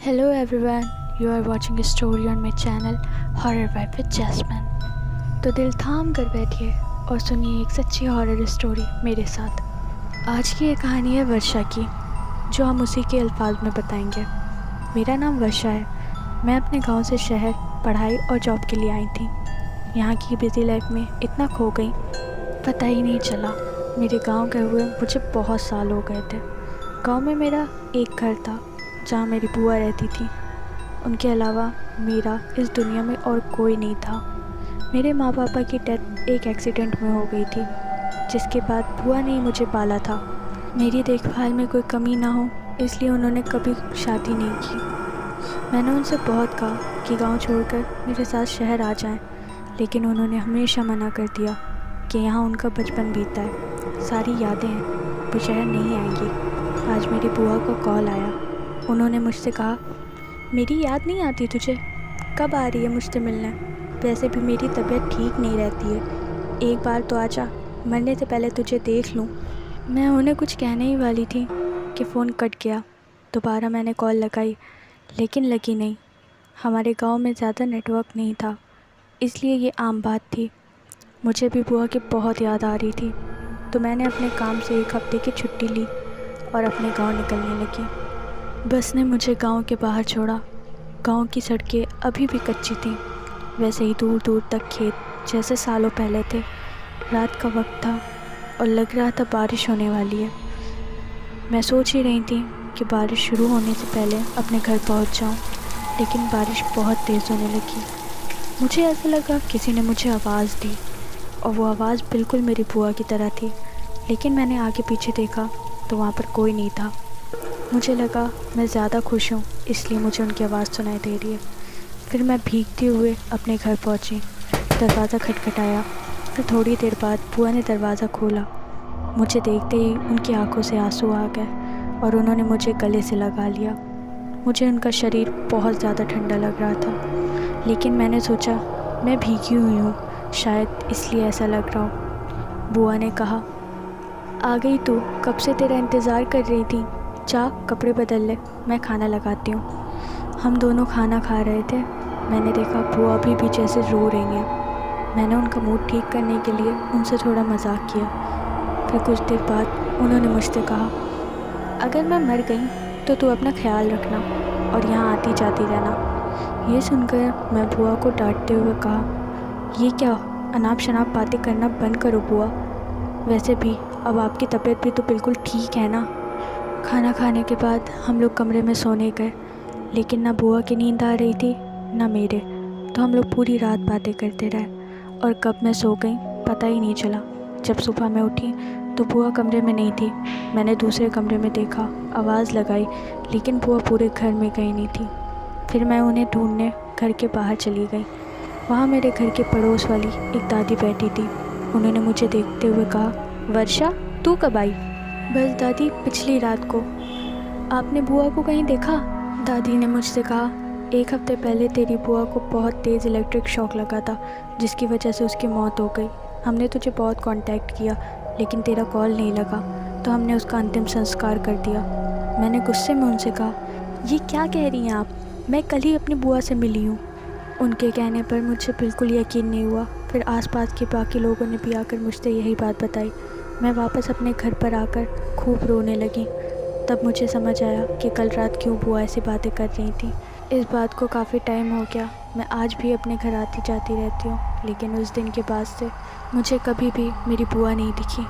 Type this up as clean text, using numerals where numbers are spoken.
Hello everyone, you are watching a story on my channel Horror Vibe with Jasmine। तो दिल थाम कर बैठिए और सुनिए एक सच्ची हॉरर स्टोरी मेरे साथ। आज की ये कहानी है वर्षा की, जो हम उसी के अल्फाज में बताएंगे। मेरा नाम वर्षा है। मैं अपने गांव से शहर पढ़ाई और जॉब के लिए आई थी। यहाँ की बिजी लाइफ में इतना खो गई, पता ही नहीं चला। मेरे गांव गए हुए मुझे बहुत साल हो गए थे। गांव में मेरा एक घर था जहाँ मेरी बुआ रहती थी। उनके अलावा मेरा इस दुनिया में और कोई नहीं था। मेरे माँ पापा की डेथ एक एक्सीडेंट में हो गई थी, जिसके बाद बुआ ने ही मुझे पाला था। मेरी देखभाल में कोई कमी ना हो, इसलिए उन्होंने कभी शादी नहीं की। मैंने उनसे बहुत कहा कि गांव छोड़कर मेरे साथ शहर आ जाएं, लेकिन उन्होंने हमेशा मना कर दिया कि यहाँ उनका बचपन बीता है, सारी यादें हैं, वो शहर नहीं आएंगी। आज मेरी बुआ का कॉल आया। उन्होंने मुझसे कहा, मेरी याद नहीं आती तुझे? कब आ रही है मुझसे मिलने? वैसे भी मेरी तबीयत ठीक नहीं रहती है, एक बार तो आजा, मरने से पहले तुझे देख लूँ। मैं उन्हें कुछ कहने ही वाली थी कि फ़ोन कट गया। दोबारा मैंने कॉल लगाई, लेकिन लगी नहीं। हमारे गांव में ज़्यादा नेटवर्क नहीं था, इसलिए ये आम बात थी। मुझे भी बुआ की बहुत याद आ रही थी, तो मैंने अपने काम से एक हफ्ते की छुट्टी ली और अपने गांव निकलने लगी। बस ने मुझे गांव के बाहर छोड़ा। गांव की सड़कें अभी भी कच्ची थीं, वैसे ही दूर दूर तक खेत जैसे सालों पहले थे। रात का वक्त था और लग रहा था बारिश होने वाली है। मैं सोच ही रही थी कि बारिश शुरू होने से पहले अपने घर पहुंच जाऊं, लेकिन बारिश बहुत तेज़ होने लगी। मुझे ऐसा लगा किसी ने मुझे आवाज़ दी, और वो आवाज़ बिल्कुल मेरी बुआ की तरह थी। लेकिन मैंने आगे पीछे देखा तो वहाँ पर कोई नहीं था। मुझे लगा मैं ज़्यादा खुश हूँ, इसलिए मुझे उनकी आवाज़ सुनाई दे रही है। फिर मैं भीगते हुए अपने घर पहुँची। दरवाज़ा खटखटाया, फिर थोड़ी देर बाद बुआ ने दरवाज़ा खोला। मुझे देखते ही उनकी आंखों से आंसू आ गए और उन्होंने मुझे गले से लगा लिया। मुझे उनका शरीर बहुत ज़्यादा ठंडा लग रहा था, लेकिन मैंने सोचा मैं भीगी हुई हूँ, शायद इसलिए ऐसा लग रहा हो। बुआ ने कहा, आ गई तू, कब से तेरा इंतज़ार कर रही थी। जा कपड़े बदल ले, मैं खाना लगाती हूँ। हम दोनों खाना खा रहे थे। मैंने देखा बुआ अभी भी जैसे रो रही हैं। मैंने उनका मूड ठीक करने के लिए उनसे थोड़ा मजाक किया। फिर कुछ देर बाद उन्होंने मुझसे कहा, अगर मैं मर गई तो तू अपना ख्याल रखना और यहाँ आती जाती रहना। ये सुनकर मैं बुआ को डांटते हुए कहा, ये क्या, अनाप शनाप बातें करना बंद करो बुआ। वैसे भी अब आपकी तबीयत भी तो बिल्कुल ठीक है ना। खाना खाने के बाद हम लोग कमरे में सोने गए, लेकिन ना बुआ की नींद आ रही थी ना मेरे। तो हम लोग पूरी रात बातें करते रहे, और कब मैं सो गई पता ही नहीं चला। जब सुबह मैं उठी तो बुआ कमरे में नहीं थी। मैंने दूसरे कमरे में देखा, आवाज़ लगाई, लेकिन बुआ पूरे घर में कहीं नहीं थी। फिर मैं उन्हें ढूंढने घर के बाहर चली गई। वहाँ मेरे घर के पड़ोस वाली एक दादी बैठी थी। उन्होंने मुझे देखते हुए कहा, वर्षा तू कब आई? बस दादी, पिछली रात को। आपने बुआ को कहीं देखा? दादी ने मुझसे कहा, एक हफ्ते पहले तेरी बुआ को बहुत तेज़ इलेक्ट्रिक शॉक लगा था, जिसकी वजह से उसकी मौत हो गई। हमने तुझे बहुत कांटेक्ट किया, लेकिन तेरा कॉल नहीं लगा, तो हमने उसका अंतिम संस्कार कर दिया। मैंने गुस्से में उनसे कहा, ये क्या कह रही हैं आप? मैं कल ही अपनी बुआ से मिली हूँ। उनके कहने पर मुझे बिल्कुल यकीन नहीं हुआ। फिर आसपास के बाकी लोगों ने भी आकर मुझसे यही बात बताई। मैं वापस अपने घर पर आकर खूब रोने लगी। तब मुझे समझ आया कि कल रात क्यों बुआ ऐसी बातें कर रही थी। इस बात को काफ़ी टाइम हो गया। मैं आज भी अपने घर आती जाती रहती हूँ, लेकिन उस दिन के बाद से मुझे कभी भी मेरी बुआ नहीं दिखी।